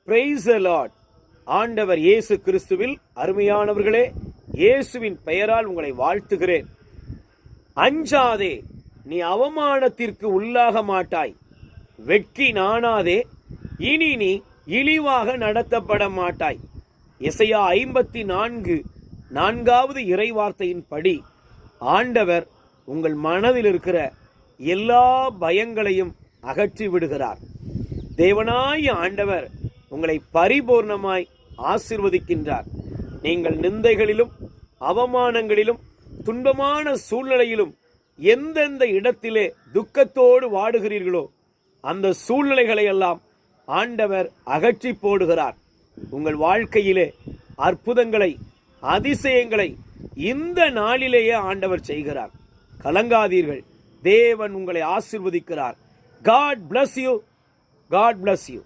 Praise the Lord. ஆண்டவர் இயேசு கிறிஸ்துவில் அருமையானவர்களே, இயேசுவின் பெயரால் உங்களை வாழ்த்துகிறேன். அஞ்சாதே, நீ அவமானத்திற்கு உள்ளாக மாட்டாய். வெட்கி நாணாதே, இனி நீ இழிவாக நடத்தப்பட மாட்டாய். எசையா 54:4 இறைவார்த்தையின்படி ஆண்டவர் உங்கள் மனதில் இருக்கிற எல்லா பயங்களையும் அகற்றி விடுகிறார். தேவனாய ஆண்டவர் உங்களை பரிபூர்ணமாய் ஆசீர்வதிக்கின்றார். நீங்கள் நிந்தைகளிலும் அவமானங்களிலும் துன்பமான சூழ்நிலையிலும் எந்தெந்த இடத்திலே துக்கத்தோடு வாடுகிறீர்களோ அந்த சூழ்நிலைகளை எல்லாம் ஆண்டவர் அகற்றி போடுகிறார். உங்கள் வாழ்க்கையிலே அற்புதங்களை, அதிசயங்களை இந்த நாளிலேயே ஆண்டவர் செய்கிறார். கலங்காதீர்கள், தேவன் உங்களை ஆசீர்வதிக்கிறார். God bless you. God bless you.